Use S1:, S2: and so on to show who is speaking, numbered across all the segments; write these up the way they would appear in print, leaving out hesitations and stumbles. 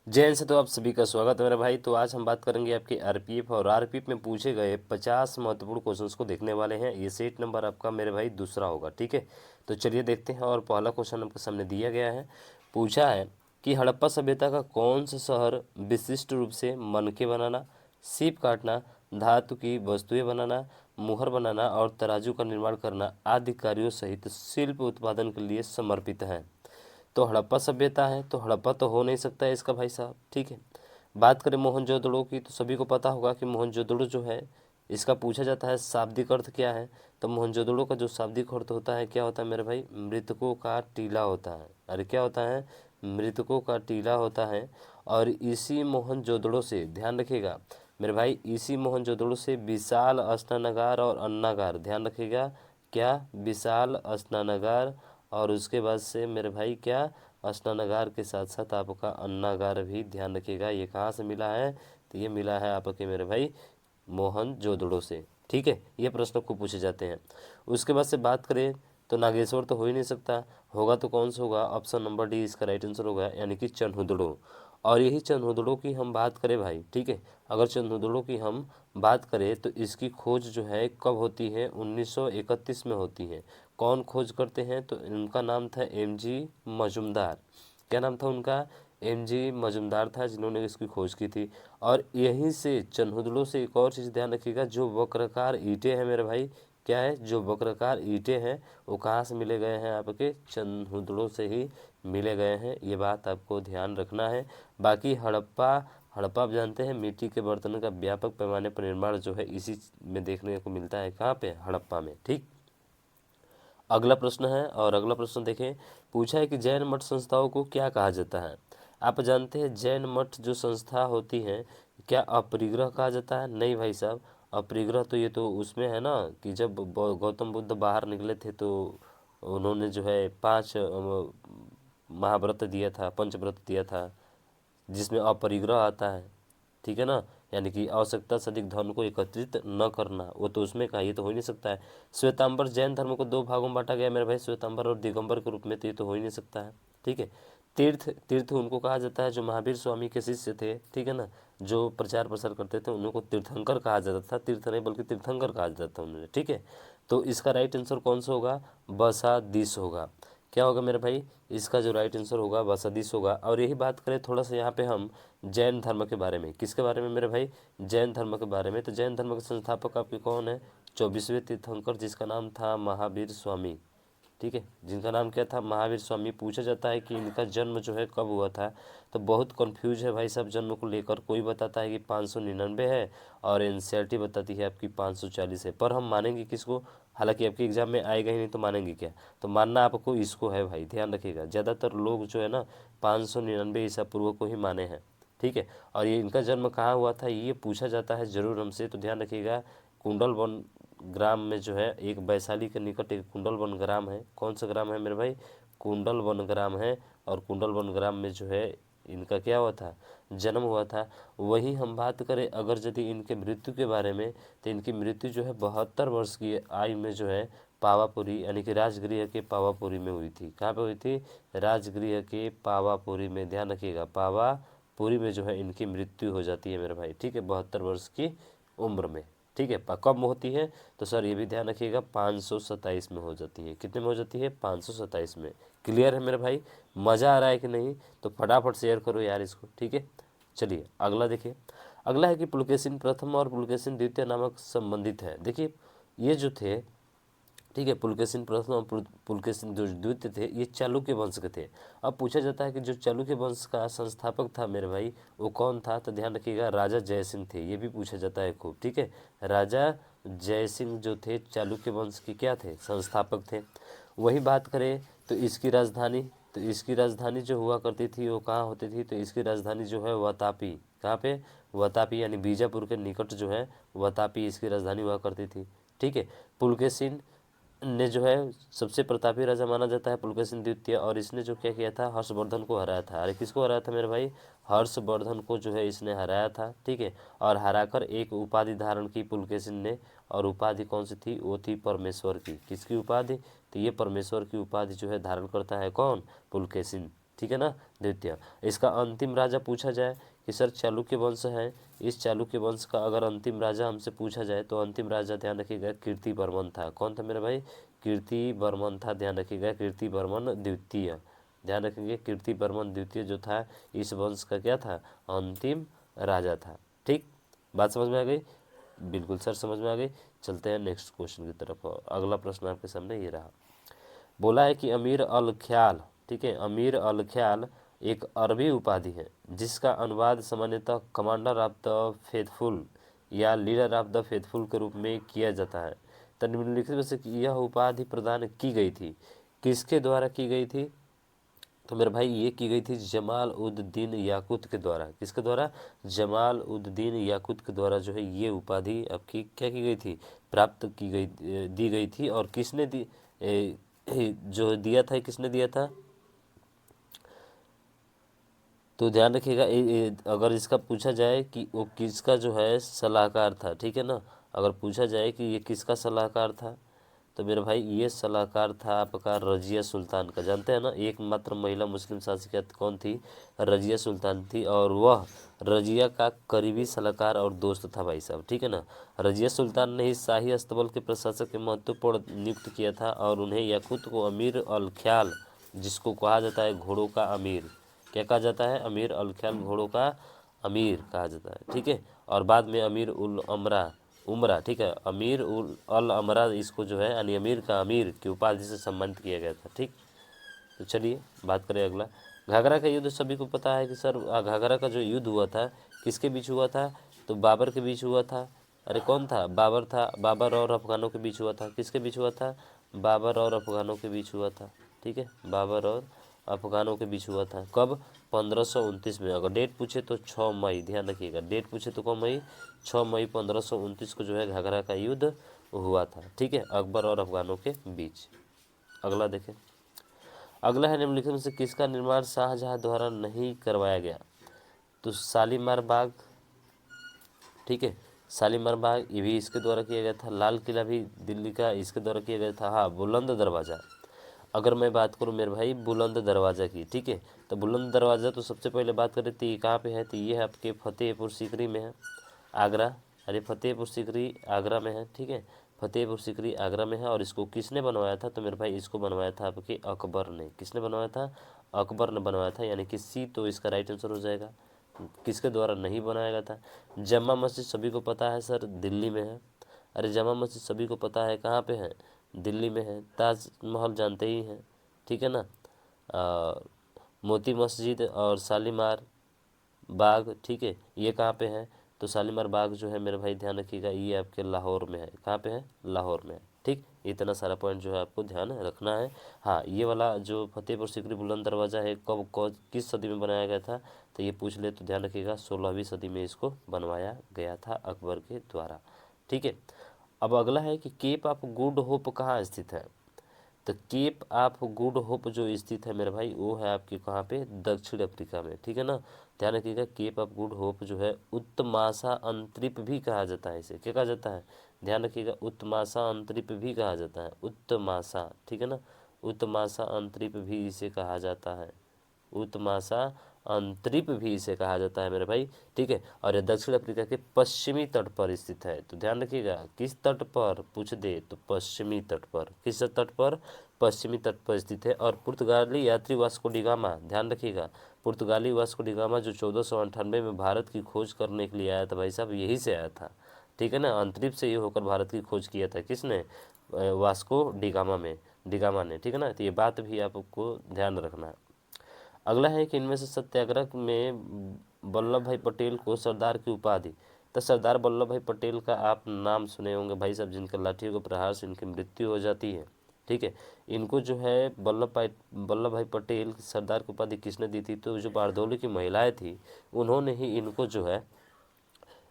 S1: जैन से तो आप सभी का स्वागत है मेरे भाई। तो आज हम बात करेंगे आपके आरपीएफ और आरपीएफ में पूछे गए 50 महत्वपूर्ण क्वेश्चंस को देखने वाले हैं। ये सेट नंबर आपका मेरे भाई दूसरा होगा, ठीक है। तो चलिए देखते हैं। और पहला क्वेश्चन आपके सामने दिया गया है। पूछा है कि हड़प्पा सभ्यता का कौन सा शहर विशिष्ट रूप से मनके बनाना, सीप काटना, धातु की वस्तुएं बनाना, मुहर बनाना और तराजू का निर्माण करना आदि कार्यों सहित शिल्प उत्पादन के लिए समर्पित है। तो हड़प्पा सभ्यता है तो हड़प्पा तो हो नहीं सकता है इसका भाई साहब, ठीक है। बात करें मोहनजोदड़ो की तो सभी को पता होगा कि मोहनजोदड़ो जो है इसका पूछा जाता है शाब्दिक अर्थ क्या है। तो मोहनजोदड़ो का जो शाब्दिक अर्थ होता है क्या होता है मेरे भाई, मृतकों का टीला होता है। अरे क्या होता है, मृतकों का टीला होता है। और इसी मोहनजोदड़ो से ध्यान रखिएगा मेरे भाई, इसी मोहनजोदड़ो से विशाल स्नानागार और अन्नागार, ध्यान रखिएगा क्या, विशाल स्नानागार और उसके बाद से मेरे भाई क्या, स्नानागार के साथ साथ आपका अन्नागार भी ध्यान रखिएगा। ये कहाँ से मिला है, तो ये मिला है आपके मेरे भाई मोहनजोदड़ो से, ठीक है। ये प्रश्न खूब पूछे जाते हैं। उसके बाद से बात करें तो नागेश्वर तो हो ही नहीं सकता, होगा तो कौन सा होगा, ऑप्शन नंबर डी इसका राइट आंसर होगा, यानी कि चन्हुदड़ो। और यही चन्हुदड़ो की हम बात करें भाई, ठीक है, अगर चन्हुदड़ो की हम बात करें तो इसकी खोज जो है कब होती है, 1931 में होती है। कौन खोज करते हैं, तो उनका नाम था एमजी मजुमदार। क्या नाम था उनका, एमजी मजुमदार था जिन्होंने इसकी खोज की थी। और यहीं से चन्हुदड़ो से एक और चीज़ ध्यान रखिएगा, जो वक्राकार ईंटें हैं मेरे भाई, क्या है, जो वक्राकार ईंटें हैं वो कहाँ से मिले गए हैं, आपके चन्हुदड़ो से ही मिले गए हैं। ये बात आपको ध्यान रखना है। बाकी हड़प्पा, हड़प्पा आप जानते हैं मिट्टी के बर्तनों का व्यापक पैमाने पर निर्माण जो है इसी में देखने को मिलता है, कहाँ पे, हड़प्पा में, ठीक। अगला प्रश्न है, और अगला प्रश्न देखें। पूछा है कि जैन मठ संस्थाओं को क्या कहा जाता है। आप जानते हैं जैन मठ जो संस्था होती है क्या अपरिग्रह कहा जाता है, नहीं भाई साहब। अपरिग्रह तो ये तो उसमें है ना कि जब गौतम बुद्ध बाहर निकले थे तो उन्होंने जो है 5 महाव्रत दिया था, पंचव्रत दिया था, जिसमें अपरिग्रह आता है, ठीक है ना। यानी कि आवश्यकता से अधिक धन को एकत्रित न करना, वो तो उसमें का, ये तो हो ही नहीं सकता है। श्वेतांबर, जैन धर्म को 2 भागों में बांटा गया मेरे भाई, श्वेतांबर और दिगंबर के रूप में, तो ये तो हो ही नहीं सकता है, ठीक है। तीर्थ, तीर्थ उनको कहा जाता है जो महावीर स्वामी के शिष्य थे, ठीक है ना, जो प्रचार प्रसार करते थे उनको तीर्थंकर कहा जाता था, तीर्थ नहीं बल्कि तीर्थंकर कहा जाता था उन्होंने, ठीक है। तो इसका राइट आंसर कौन सा होगा, बसादिस होगा। क्या होगा मेरे भाई, इसका जो राइट आंसर होगा बसादिस होगा। और यही बात करें थोड़ा सा यहाँ पे हम जैन धर्म के बारे में, किसके बारे में मेरे भाई, जैन धर्म के बारे में। तो जैन धर्म के संस्थापक आपके कौन है, 24वें तीर्थंकर, जिसका नाम था महावीर स्वामी, ठीक है, जिनका नाम क्या था, महावीर स्वामी। पूछा जाता है कि इनका जन्म जो है कब हुआ था, तो बहुत कंफ्यूज है भाई साहब जन्म को लेकर। कोई बताता है कि 599 है और एनसीईआरटी बताती है आपकी 540 है, पर हम मानेंगे किसको, हालांकि आपके एग्जाम में आएगा ही नहीं तो मानेंगे क्या, तो मानना आपको इसको है भाई, ध्यान रखिएगा। ज़्यादातर लोग जो है ना 599 ईसा पूर्व को ही माने हैं, ठीक है। और ये इनका जन्म कहाँ हुआ था ये पूछा जाता है जरूर हमसे, तो ध्यान रखिएगा। कुंडलवन ग्राम में जो है, एक वैशाली के निकट एक कुंडलवन ग्राम है, कौन सा ग्राम है मेरे भाई, कुंडलवन ग्राम है। और कुंडलवन ग्राम में जो है इनका क्या हुआ था, जन्म हुआ था। वहीं हम बात करें अगर यदि इनके मृत्यु के बारे में, तो इनकी मृत्यु जो है 72 वर्ष की आयु में जो है पावापुरी यानी कि राजगृह के पावापुरी में हुई थी। कहाँ पे हुई थी, राजगृह के पावापुरी में, ध्यान रखिएगा, पावापुरी में जो है इनकी मृत्यु हो जाती है मेरे भाई, ठीक है, 72 वर्ष की उम्र में, ठीक है। कब होती है, तो सर ये भी ध्यान रखिएगा 527 में हो जाती है। कितने में हो जाती है, 527 में। क्लियर है मेरे भाई, मज़ा आ रहा है कि नहीं, तो फटाफट शेयर करो यार इसको, ठीक है। चलिए अगला देखिए। अगला है कि पुलकेशिन प्रथम और पुलकेशिन द्वितीय नामक संबंधित है। देखिए ये जो थे, ठीक है, पुलकेशिन प्रथम और पुलकेशिन जो द्वितीय थे ये चालुक्य वंश के थे। अब पूछा जाता है कि जो चालुक्य वंश का संस्थापक था मेरे भाई वो कौन था, तो ध्यान रखिएगा राजा जयसिंह थे, ये भी पूछा जाता है खूब, ठीक है। राजा जयसिंह जो थे चालुक्य वंश के क्या थे, संस्थापक थे। वही बात करें तो इसकी राजधानी, तो इसकी राजधानी जो हुआ करती थी वो कहाँ होती थी, तो इसकी राजधानी जो है वातापी, कहाँ पे, वातापी, यानी बीजापुर के निकट जो है वातापी इसकी राजधानी हुआ करती थी, ठीक है। पुलकेशिन ने जो है सबसे प्रतापी राजा माना जाता है पुलकेशिन द्वितीय, और इसने जो क्या किया था, हर्षवर्धन को हराया था। अरे किसको हराया था मेरे भाई, हर्षवर्धन को जो है इसने हराया था, ठीक है। और हराकर एक उपाधि धारण की पुलकेशिन ने, और उपाधि कौन सी थी, वो थी परमेश्वर की। किसकी उपाधि, तो ये परमेश्वर की उपाधि जो है धारण करता है कौन, पुलकेशिन, ठीक है ना, द्वितीय। इसका अंतिम राजा पूछा जाए कि सर चालुक्य वंश है, इस चालुक्य वंश का अगर अंतिम राजा हमसे पूछा जाए तो अंतिम राजा ध्यान रखिएगा कीर्तिवर्मन था। कौन था मेरे भाई? कीर्तिवर्मन था, ध्यान रखिएगा कीर्तिवर्मन द्वितीय। ध्यान रखेंगे कीर्तिवर्मन द्वितीय जो था इस वंश का क्या था? अंतिम राजा था। ठीक, बात समझ में आ गई? बिल्कुल सर समझ में आ गई। चलते हैं नेक्स्ट क्वेश्चन की तरफ। अगला प्रश्न आपके सामने ये रहा। बोला है कि अमीर अल ख्याल, ठीक है, अमीर अल ख्याल एक अरबी उपाधि है जिसका अनुवाद सामान्यतः कमांडर ऑफ द फेथफुल या लीडर ऑफ द फेथफुल के रूप में किया जाता है। तो निम्नलिखित में से यह उपाधि प्रदान की गई थी, किसके द्वारा की गई थी? तो मेरे भाई ये की गई थी जमाल उद दीन याकूत के द्वारा। किसके द्वारा? जमाल उद दीन याकूत के द्वारा जो है ये उपाधि आपकी क्या की गई थी? प्राप्त की गई, दी गई थी। और किसने दी, जो दिया था, किसने दिया था? तो ध्यान रखिएगा अगर इसका पूछा जाए कि वो किसका जो है सलाहकार था, ठीक है ना, अगर पूछा जाए कि ये किसका सलाहकार था, तो मेरे भाई ये सलाहकार था आपका रजिया सुल्तान का। जानते हैं ना, एकमात्र महिला मुस्लिम शासिका कौन थी? रजिया सुल्तान थी। और वह रजिया का करीबी सलाहकार और दोस्त था भाई साहब, ठीक है ना। रजिया सुल्तान ने ही शाही अस्तबल के प्रशासक के महत्वपूर्ण नियुक्त किया था और उन्हें याकूत को अमीर अल ख्याल, जिसको कहा जाता है घोड़ों का अमीर, क्या कहा जाता है? अमीर अल ख्याल, घोड़ों का अमीर कहा जाता है, ठीक है। और बाद में अमीर उल अमरा, उमरा, ठीक है, अमीर उल अल अमरा इसको जो है यानी अमीर का अमीर की उपाधि से सम्मानित किया गया था। ठीक, तो चलिए बात करें अगला। घाघरा का युद्ध सभी को पता है कि सर घाघरा का जो युद्ध हुआ था किसके बीच हुआ था? तो बाबर के बीच हुआ था। अरे कौन था? बाबर था। बाबर और अफगानों के बीच हुआ था। किसके बीच हुआ था? बाबर और अफगानों के बीच हुआ था, ठीक है, बाबर और अफगानों के बीच हुआ था। कब? 1529 में। अगर डेट पूछे तो 6 मई, ध्यान रखिएगा, डेट पूछे तो कौन मई? 6 मई 1529 को जो है घाघरा का युद्ध हुआ था, ठीक है, अकबर और अफगानों के बीच। अगला देखें। अगला है निम्नलिखित में से किसका निर्माण शाहजहां द्वारा नहीं करवाया गया? तो शालीमार बाग, ठीक है, शालीमार बाग ये भी इसके द्वारा किया गया था। लाल किला भी दिल्ली का इसके द्वारा किया गया था। हाँ, बुलंद दरवाज़ा, अगर मैं बात करूं मेरे भाई बुलंद दरवाज़ा की, ठीक है, तो बुलंद दरवाज़ा तो सबसे पहले बात करें तो ये कहाँ पे है? तो ये है आपके फतेहपुर सीकरी में है, आगरा। अरे फतेहपुर सीकरी आगरा में है, ठीक है, फतेहपुर सीकरी आगरा में है। और इसको किसने बनवाया था? तो मेरे भाई इसको बनवाया था आपके अकबर ने। किसने बनवाया था? अकबर ने बनवाया था, यानी कि सी तो इसका राइट आंसर हो जाएगा। किसके द्वारा नहीं बनाया गया था? जमा मस्जिद सभी को पता है सर दिल्ली में है। अरे जमा मस्जिद सभी को पता है कहाँ पे है? दिल्ली में है। ताजमहल जानते ही हैं, ठीक है ना। मोती मस्जिद और शालीमार बाग, ठीक है, ये कहाँ पे है? तो शालीमार बाग जो है मेरे भाई ध्यान रखिएगा ये आपके लाहौर में है। कहाँ पे है? लाहौर में है। ठीक, इतना सारा पॉइंट जो है आपको ध्यान रखना है। हाँ, ये वाला जो फतेहपुर सीकरी बुलंद दरवाज़ा है कब किस सदी में बनाया गया था? तो ये पूछ ले तो ध्यान रखिएगा 16वीं सदी में इसको बनवाया गया था अकबर के द्वारा, ठीक है। अब अगला है कि केप ऑफ गुड होप कहाँ स्थित है? तो केप ऑफ गुड होप जो स्थित है मेरे भाई वो है आपके कहाँ पे? दक्षिण अफ्रीका में, ठीक है ना। ध्यान रखिएगा केप ऑफ गुड होप जो है उत्तमाशा अंतरिप भी कहा जाता है। इसे क्या कहा जाता है? ध्यान रखिएगा उत्तमाशा अंतरिप भी कहा जाता है। उत्तमाशा, ठीक है ना, उत्तमाशा अंतरिप भी इसे कहा जाता है। उत्तमाशा अंतरिप भी इसे कहा जाता है मेरे भाई, ठीक है। और यह दक्षिण अफ्रीका के पश्चिमी तट पर स्थित है। तो ध्यान रखिएगा किस तट पर पूछ दे तो पश्चिमी तट पर। किस तट पर? पश्चिमी तट पर स्थित है। और पुर्तगाली यात्री वास्को डिगामा, ध्यान रखिएगा पुर्तगाली वास्को डिगामा जो 1498 में भारत की खोज करने के लिए आया था भाई साहब, यही से आया था, ठीक है ना। अंतरिप से ये होकर भारत की खोज किया था किसने? वास्को डिगामा ने, ठीक है ना। तो ये बात भी आपको ध्यान रखना है। अगला है कि इनमें से सत्याग्रह में वल्लभ भाई पटेल को सरदार की उपाधि। तो सरदार वल्लभ भाई पटेल का आप नाम सुने होंगे भाई साहब, जिनका लाठियों के प्रहार से इनकी मृत्यु हो जाती है, ठीक है। इनको जो है वल्लभ भाई पटेल सरदार की उपाधि किसने दी थी? तो जो बारदौली की महिलाएं थी उन्होंने ही इनको जो है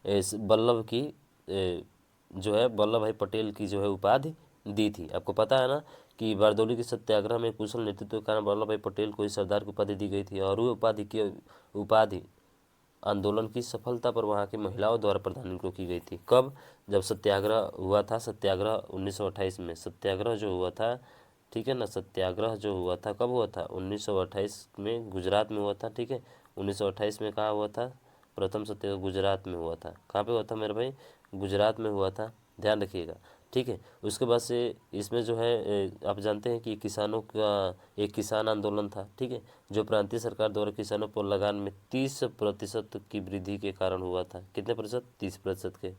S1: इस वल्लभ की जो है वल्लभ भाई पटेल की जो है उपाधि दी थी। आपको पता है ना कि बारदौली के सत्याग्रह में कुशल नेतृत्व के कारण वल्लभ भाई पटेल को इस सरदार की उपाधि दी गई थी। और वो उपाधि आंदोलन की सफलता पर वहाँ की महिलाओं द्वारा प्रदान इनको की गई थी। कब? जब सत्याग्रह हुआ था, सत्याग्रह 1928 में सत्याग्रह जो हुआ था ठीक है ना। सत्याग्रह जो हुआ था कब हुआ था? 1928 में गुजरात में हुआ था, ठीक है। 1928 में कहाँ हुआ था? प्रथम सत्याग्रह गुजरात में हुआ था। कहाँ पे हुआ था मेरे भाई? गुजरात में हुआ था, ध्यान रखिएगा, ठीक है। उसके बाद से इसमें जो है आप जानते हैं कि किसानों का एक किसान आंदोलन था, ठीक है, जो प्रांतीय सरकार द्वारा किसानों पर लगान में 30% की वृद्धि के कारण हुआ था। कितने प्रतिशत? 30% के।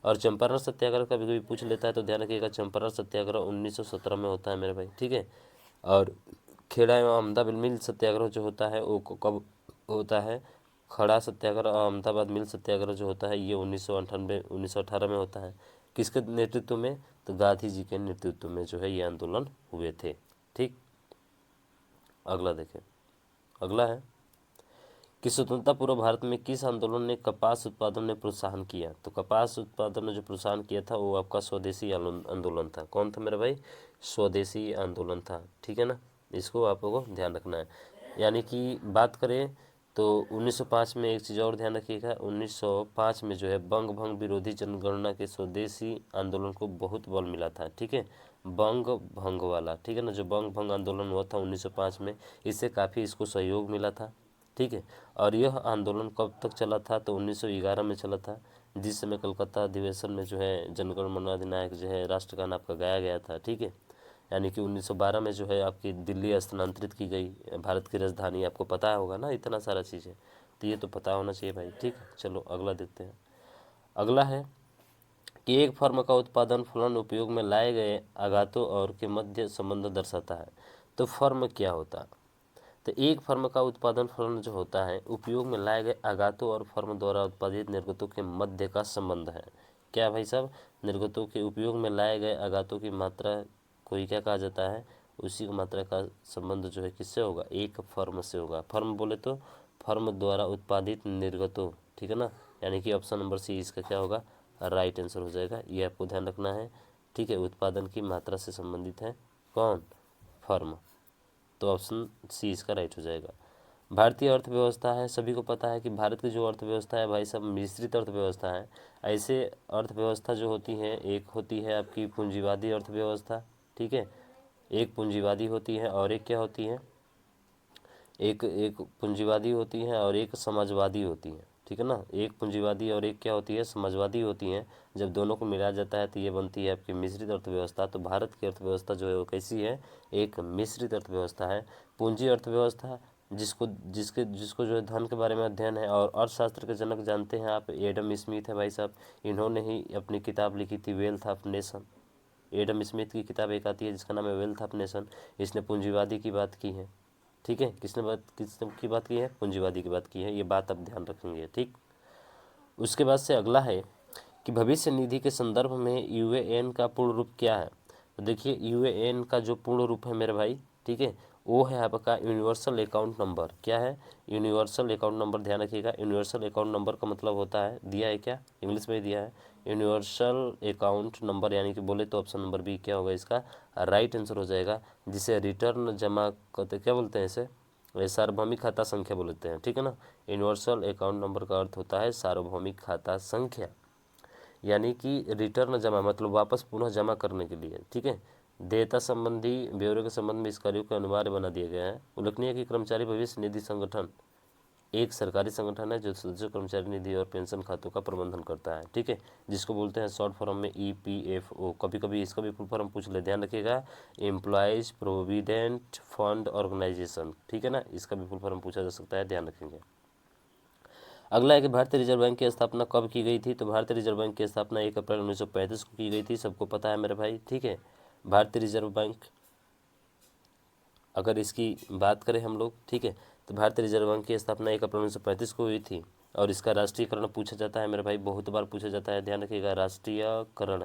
S1: और चंपारण सत्याग्रह कभी कभी पूछ लेता है, तो ध्यान रखिएगा चंपारण सत्याग्रह 1917 में होता है मेरे भाई, ठीक है। और खेड़ा एवं अहमदाबाद मिल सत्याग्रह जो होता है वो कब होता है? खड़ा सत्याग्रह और अहमदाबाद मिल सत्याग्रह जो होता है ये 1918 में होता है। किसके नेतृत्व में? तो गांधी जी के नेतृत्व में जो है ये आंदोलन हुए थे, ठीक। अगला देखें, अगला है कि स्वतंत्रता पूर्व भारत में किस आंदोलन ने कपास उत्पादन में प्रोत्साहन किया? तो कपास उत्पादन में जो प्रोत्साहन किया था वो आपका स्वदेशी आंदोलन था। कौन था मेरे भाई? स्वदेशी आंदोलन था, ठीक है ना। इसको आप लोगों को ध्यान रखना है। यानी कि बात करें तो 1905 में एक चीज़ और ध्यान रखिएगा, 1905 में जो है बंग भंग विरोधी जनगणना के स्वदेशी आंदोलन को बहुत बल मिला था, ठीक है। बंग भंग वाला, ठीक है ना, जो बंग भंग आंदोलन हुआ था 1905 में, इससे काफ़ी इसको सहयोग मिला था, ठीक है। और यह आंदोलन कब तक चला था? तो 1911 में चला था, जिस समय कलकत्ता अधिवेशन में जो है जनगण मन अधिनायक जो है राष्ट्रगान आपका गाया गया था, ठीक है। यानी कि 1912 में जो है आपकी दिल्ली स्थानांतरित की गई, भारत की राजधानी। आपको पता होगा ना इतना सारा चीज़ें, तो ये तो पता होना चाहिए भाई, ठीक है। चलो अगला देखते हैं। अगला है कि एक फर्म का उत्पादन फलन उपयोग में लाए गए आघातों और के मध्य संबंध दर्शाता है। तो फर्म क्या होता है? तो एक फर्म का उत्पादन फलन जो होता है उपयोग में लाए गए आघातों और फर्म द्वारा उत्पादित निर्गतों के मध्य का संबंध है। क्या भाई साहब? निर्गतों के उपयोग में लाए गए आघातों की मात्रा को ही क्या कहा जाता है? उसी की मात्रा का संबंध जो है किससे होगा? एक फर्म से होगा। फर्म बोले तो फर्म द्वारा उत्पादित निर्गतों, ठीक है ना। यानी कि ऑप्शन नंबर सी इसका क्या होगा? राइट आंसर हो जाएगा। ये आपको ध्यान रखना है, ठीक है। उत्पादन की मात्रा से संबंधित है कौन? फर्म। तो ऑप्शन सी इसका राइट हो जाएगा। भारतीय अर्थव्यवस्था है, सभी को पता है कि भारत की जो अर्थव्यवस्था है भाई सब मिश्रित अर्थव्यवस्था है। ऐसे अर्थव्यवस्था जो होती है, एक होती है आपकी पूंजीवादी अर्थव्यवस्था, ठीक है, एक पूंजीवादी होती है और एक क्या होती है? एक एक पूंजीवादी होती है और एक समाजवादी होती है, ठीक है ना। एक पूंजीवादी और एक क्या होती है? समाजवादी होती है। जब दोनों को मिलाया जाता है तो ये बनती है आपकी मिश्रित अर्थव्यवस्था। तो भारत की अर्थव्यवस्था जो है वो कैसी है? एक मिश्रित अर्थव्यवस्था है। पूंजी अर्थव्यवस्था जिसको जो है धन के बारे में अध्ययन है, और अर्थशास्त्र के जनक जानते हैं आप, एडम स्मिथ है भाई साहब। इन्होंने ही अपनी किताब लिखी थी wealth of nation. Adam Smith की किताब एक आती है जिसका नाम है वेल्थ ऑफ नेशन। इसने पूंजीवादी की बात की है, ठीक है। किसने की बात की है? पूंजीवादी की बात की है। ये बात आप ध्यान रखेंगे, ठीक। उसके बाद से अगला है कि भविष्य निधि के संदर्भ में यूएएन का पूर्ण रूप क्या है? तो देखिए यूएएन का जो पूर्ण रूप है मेरे भाई, ठीक है, वो है आपका यूनिवर्सल अकाउंट नंबर। क्या है? Universal account number. ध्यान रखिएगा, यूनिवर्सल अकाउंट नंबर का मतलब होता है, दिया है क्या इंग्लिश में ही दिया है, यूनिवर्सल अकाउंट नंबर। यानी कि बोले तो ऑप्शन नंबर बी क्या होगा इसका? राइट आंसर हो जाएगा। जिसे रिटर्न जमा करते क्या बोलते हैं? इसे सार्वभौमिक खाता संख्या बोलते हैं, ठीक है ना। यूनिवर्सल अकाउंट नंबर का अर्थ होता है सार्वभौमिक खाता संख्या। यानी कि रिटर्न जमा मतलब वापस पुनः जमा करने के लिए, ठीक है। देयता संबंधी ब्यौरे के संबंध में इस कार्यों को अनिवार्य बना दिया गया है। उल्लेखनीय है कि कर्मचारी भविष्य निधि संगठन एक सरकारी संगठन है जो सदस्यों कर्मचारी निधि और पेंशन खातों का प्रबंधन करता है, ठीक है, जिसको बोलते हैं शॉर्ट फॉर्म में ईपीएफओ। कभी कभी इसका भी फुल फॉर्म पूछ ले, ध्यान रखिएगा, एम्प्लॉयज प्रोविडेंट फंड ऑर्गेनाइजेशन, ठीक है ना। इसका भी फुल फॉर्म पूछा जा सकता है, ध्यान रखेंगे। अगला है कि भारतीय रिजर्व बैंक की स्थापना कब की गई थी? तो भारतीय रिजर्व बैंक की स्थापना 1 अप्रैल 1935 को की गई थी, सबको पता है मेरे भाई, ठीक है। भारतीय रिजर्व बैंक, अगर इसकी बात करें हम लोग, ठीक है, तो भारतीय रिजर्व बैंक की स्थापना 1 अप्रैल 1935 को हुई थी। और इसका राष्ट्रीयकरण पूछा जाता है मेरे भाई, बहुत बार पूछा जाता है, ध्यान रखिएगा, राष्ट्रीयकरण,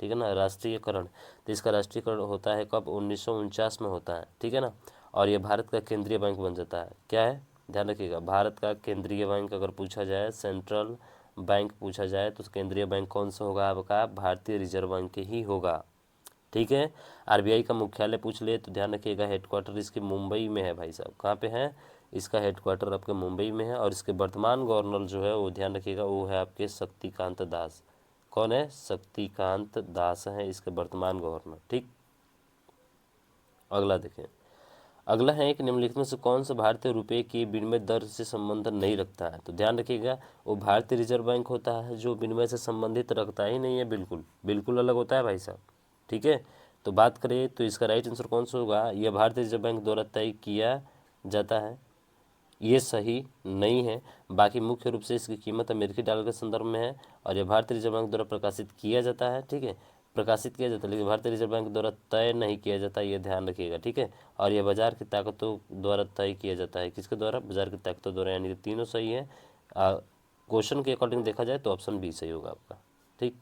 S1: ठीक है ना, राष्ट्रीयकरण। तो इसका राष्ट्रीयकरण होता है कब? 1949 में होता है, ठीक है ना। और ये भारत का केंद्रीय बैंक बन जाता है। क्या है? ध्यान रखिएगा, भारत का केंद्रीय बैंक अगर पूछा जाए, सेंट्रल बैंक पूछा जाए, तो केंद्रीय बैंक कौन सा होगा आपका? भारतीय रिजर्व बैंक ही होगा, ठीक है। आरबीआई का मुख्यालय पूछ ले तो ध्यान रखिएगा, हेडक्वार्टर इसके मुंबई में है भाई साहब। कहाँ पे है? इसका हेडक्वार्टर आपके मुंबई में है। और इसके वर्तमान गवर्नर जो है वो ध्यान रखिएगा, वो है आपके शक्तिकांत दास। कौन है? शक्तिकांत दास हैं इसके वर्तमान गवर्नर, ठीक। अगला देखें। अगला है कि निम्नलिखित में से कौन सा भारतीय रुपये की विनिमय दर से संबंध नहीं रखता है। तो ध्यान रखिएगा, वो भारतीय रिजर्व बैंक होता है जो विनिमय से संबंधित रखता ही नहीं है, बिल्कुल बिल्कुल अलग होता है भाई साहब। ठीक है, तो बात करें तो इसका राइट आंसर कौन सा होगा, यह भारतीय रिजर्व बैंक द्वारा तय किया जाता है, ये सही नहीं है। बाकी मुख्य रूप से इसकी कीमत अमेरिकी डॉलर के संदर्भ में है और यह भारतीय रिजर्व बैंक द्वारा प्रकाशित किया जाता है। ठीक है, प्रकाशित किया जाता है, लेकिन भारतीय रिजर्व बैंक द्वारा तय नहीं किया जाता, ये ध्यान रखिएगा। ठीक है, और यह बाजार की ताकतों द्वारा तय किया जाता है। किसके द्वारा, बाजार की ताकतों द्वारा, यानी कि तीनों सही है। क्वेश्चन के अकॉर्डिंग देखा जाए तो ऑप्शन बी सही होगा आपका। ठीक,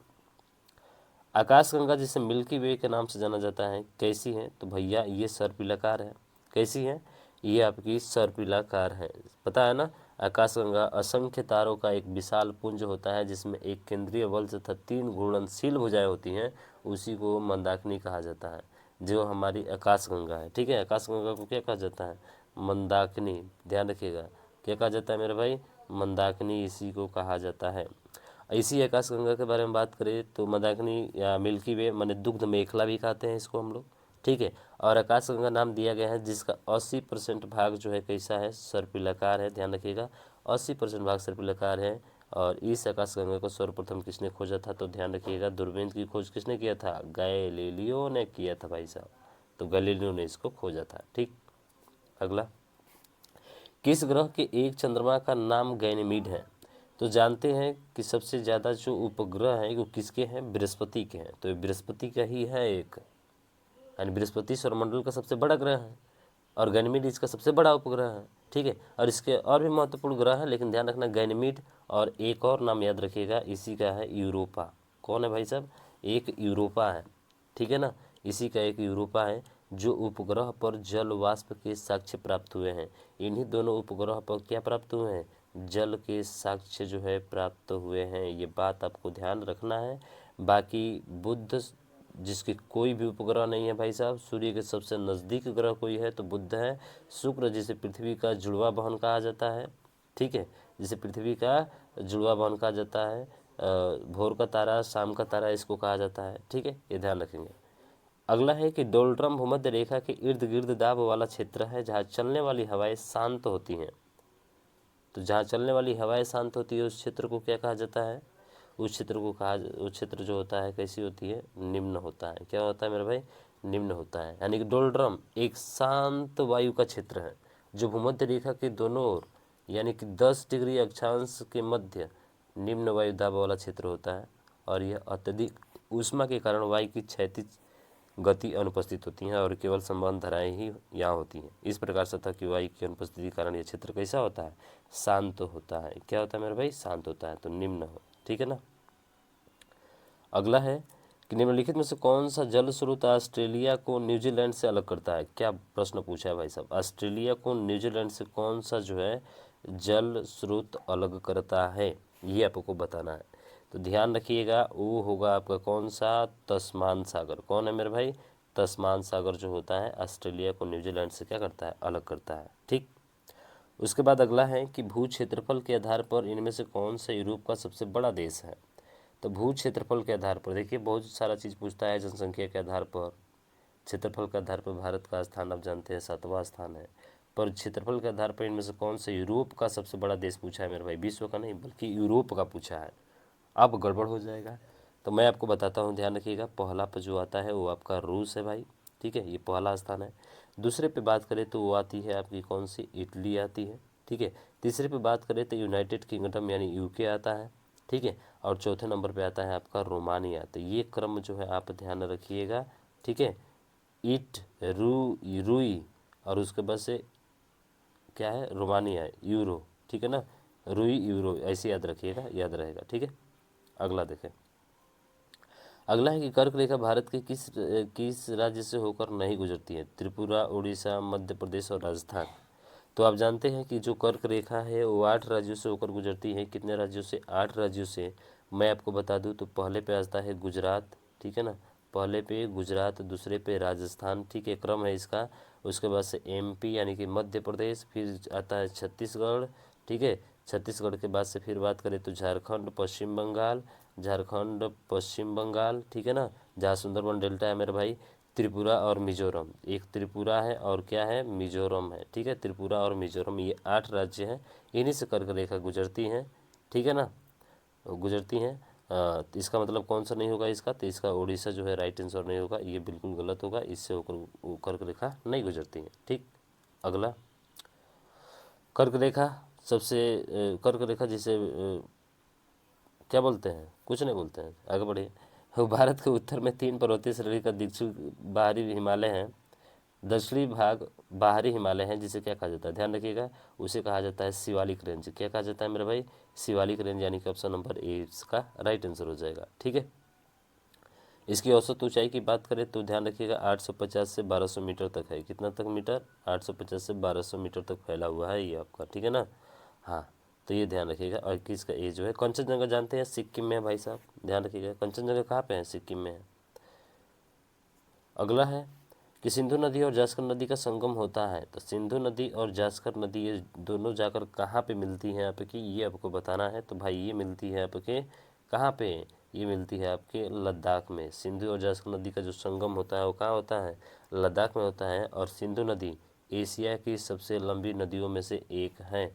S1: आकाशगंगा जिसे मिल्की वे के नाम से जाना जाता है कैसी है, तो भैया ये सर्पिलाकार है। कैसी है, ये आपकी सर्पिलाकार है, पता है ना। आकाशगंगा असंख्य तारों का एक विशाल पुंज होता है जिसमें एक केंद्रीय बल तथा 3 घूर्णनशील भुजाएं होती हैं, उसी को मंदाकिनी कहा जाता है, जो हमारी आकाशगंगा है। ठीक है, आकाशगंगा को क्या कहा जाता है, मंदाकिनी। ध्यान रखिएगा, क्या कहा जाता है मेरे भाई, मंदाकिनी, इसी को कहा जाता है। इसी आकाशगंगा के बारे में बात करें तो मंदाकिनी या मिल्की वे माने दुग्ध मेखला भी कहते हैं इसको हम लोग। ठीक है, और आकाशगंगा नाम दिया गया है जिसका 80% भाग जो है कैसा है, सर्पिलाकार है। ध्यान रखिएगा, 80% भाग सर्पिलाकार है। और इस आकाशगंगा को सर्वप्रथम किसने खोजा था, तो ध्यान रखिएगा, दूरबीन की खोज किसने किया था, गैलीलियो ने किया था भाई साहब। तो गैलीलियो ने इसको खोजा था। ठीक, अगला, किस ग्रह के एक चंद्रमा का नाम गैनीमीड है। तो जानते हैं कि सबसे ज़्यादा जो उपग्रह हैं वो किसके हैं, बृहस्पति के हैं। तो ये बृहस्पति का ही है एक, यानी बृहस्पति सौरमंडल का सबसे बड़ा ग्रह है और गैनीमीड इसका सबसे बड़ा उपग्रह है। ठीक है, और इसके और भी महत्वपूर्ण ग्रह है, लेकिन ध्यान रखना गैनीमीड, और एक और नाम याद रखिएगा, इसी का है यूरोपा। कौन है भाई साहब, एक यूरोपा है। ठीक है ना, इसी का एक यूरोपा है जो उपग्रह पर जल वाष्प के साक्ष्य प्राप्त हुए हैं। इन्हीं दोनों उपग्रह पर क्या प्राप्त हुए हैं, जल के साक्ष्य जो है प्राप्त हुए हैं, ये बात आपको ध्यान रखना है। बाकी बुध जिसके कोई भी उपग्रह नहीं है भाई साहब, सूर्य के सबसे नज़दीक ग्रह कोई है तो बुध है। शुक्र जिसे पृथ्वी का जुड़वा बहन कहा जाता है। ठीक है, जिसे पृथ्वी का जुड़वा बहन कहा जाता है, भोर का तारा, शाम का तारा, इसको कहा जाता है। ठीक है, ये ध्यान रखेंगे। अगला है कि डोलड्रम भूमध्य रेखा के इर्द गिर्द दाब वाला क्षेत्र है जहाँ चलने वाली हवाएं शांत होती हैं। तो जहाँ चलने वाली हवाएं शांत होती है उस क्षेत्र को क्या कहा जाता है, उस क्षेत्र जो होता है कैसी होती है, निम्न होता है। क्या होता है मेरे भाई, निम्न होता है। यानी कि डोलड्रम एक शांत वायु का क्षेत्र है जो भूमध्य रेखा के दोनों ओर यानी कि 10 डिग्री अक्षांश के मध्य निम्न वायु दाब वाला क्षेत्र होता है। और यह अत्यधिक ऊष्मा के कारण वायु की क्षैतिज गति अनुपस्थित होती हैं और केवल संबंध धाराएं ही यहाँ होती हैं। इस प्रकार सतह की वायु की अनुपस्थिति के कारण यह क्षेत्र कैसा होता है, शांत होता है। क्या होता है मेरे भाई, शांत होता है, तो निम्न हो। ठीक है ना। अगला है कि निम्नलिखित में से कौन सा जल स्रोत ऑस्ट्रेलिया को न्यूजीलैंड से अलग करता है। क्या प्रश्न पूछा है भाई साहब, ऑस्ट्रेलिया को न्यूजीलैंड से कौन सा जो है जल स्रोत अलग करता है, ये आपको बताना है। तो ध्यान रखिएगा, वो होगा आपका कौन सा, तस्मान सागर। कौन है मेरे भाई, तस्मान सागर जो होता है ऑस्ट्रेलिया को न्यूजीलैंड से क्या करता है, अलग करता है। ठीक, उसके बाद अगला है कि भू क्षेत्रफल के आधार पर इनमें से कौन सा यूरोप का सबसे बड़ा देश है। तो भू क्षेत्रफल के आधार पर देखिए बहुत सारा चीज़ पूछता है, जनसंख्या के आधार पर, क्षेत्रफल के आधार पर भारत का स्थान आप जानते हैं 7वां स्थान है, पर क्षेत्रफल के आधार पर इनमें से कौन सा यूरोप का सबसे बड़ा देश पूछा है मेरे भाई, विश्व का नहीं बल्कि यूरोप का पूछा है। अब गड़बड़ हो जाएगा, तो मैं आपको बताता हूँ, ध्यान रखिएगा। पहला पर जो आता है वो आपका रूस है भाई। ठीक है, ये पहला स्थान है। दूसरे पे बात करें तो वो आती है आपकी कौन सी, इटली आती है। ठीक है, तीसरे पे बात करें तो यूनाइटेड किंगडम यानी यूके आता है। ठीक है, और चौथे नंबर पे आता है आपका रोमानिया। तो ये क्रम जो है आप ध्यान रखिएगा। ठीक है, इट रुई और उसके बाद से क्या है, रोमानिया, यूरो। ठीक है ना, रुई यूरो, ऐसे याद रखिएगा, याद रहेगा। ठीक है, अगला देखें। अगला है कि कर्क रेखा भारत के किस किस राज्य से होकर नहीं गुजरती है। त्रिपुरा, उड़ीसा, मध्य प्रदेश और राजस्थान। तो आप जानते हैं कि जो कर्क रेखा है वो 8 राज्यों से होकर गुजरती है। कितने राज्यों से, 8 राज्यों से। मैं आपको बता दूं तो पहले पे आता है गुजरात। ठीक है ना, पहले पे गुजरात, दूसरे पे राजस्थान। ठीक है, क्रम है इसका। उसके बाद से एमपी यानी कि मध्य प्रदेश, फिर आता है छत्तीसगढ़। ठीक है, छत्तीसगढ़ के बाद से फिर बात करें तो झारखंड, पश्चिम बंगाल, झारखंड, पश्चिम बंगाल। ठीक है ना, जहाँ सुंदरबन डेल्टा है मेरे भाई। त्रिपुरा और मिजोरम। एक त्रिपुरा है और क्या है, मिजोरम है। ठीक है, त्रिपुरा और मिजोरम ये 8 राज्य हैं, इन्हीं से कर्क रेखा गुजरती हैं। ठीक है ना, गुजरती हैं। तो इसका मतलब कौन सा नहीं होगा इसका, तो इसका उड़ीसा जो है राइट आंसर नहीं होगा, ये बिल्कुल गलत होगा, इससे होकर वो कर्क रेखा नहीं गुजरती है। ठीक, अगला कर्क रेखा सबसे कर्क रेखा जिसे क्या बोलते हैं, कुछ नहीं बोलते हैं, आगे बढ़िए। भारत के उत्तर में 3 पर्वतीय श्रेणी का दक्षिण बाहरी हिमालय है, दक्षिणी भाग बाहरी हिमालय है, जिसे क्या कहा जाता है, ध्यान रखिएगा, उसे कहा जाता है शिवालिक रेंज। क्या कहा जाता है मेरे भाई, शिवालिक रेंज, यानी कि ऑप्शन नंबर ए इसका राइट आंसर हो जाएगा। ठीक है, इसकी औसत ऊंचाई की बात करें तो ध्यान रखिएगा 850 से 1200 मीटर तक है। कितना तक मीटर, 850 से 1200 मीटर तक फैला हुआ है ये आपका। ठीक है ना, हाँ, तो ये ध्यान रखिएगा। और किसका ये जो है कंचनजंगा जानते हैं, सिक्किम में है भाई साहब, ध्यान रखिएगा। कंचनजंगा कहाँ पे है, सिक्किम में है। अगला है कि सिंधु नदी और जास्कर नदी का संगम होता है, तो सिंधु नदी और जास्कर नदी ये दोनों जाकर कहाँ पे मिलती हैं आपकी, ये आपको बताना है। तो भाई ये मिलती है आपके कहाँ पे, ये मिलती है आपके लद्दाख में। सिंधु और जास्कर नदी का जो संगम होता है वो कहाँ होता है, लद्दाख में होता है। और सिंधु नदी एशिया की सबसे लंबी नदियों में से एक है।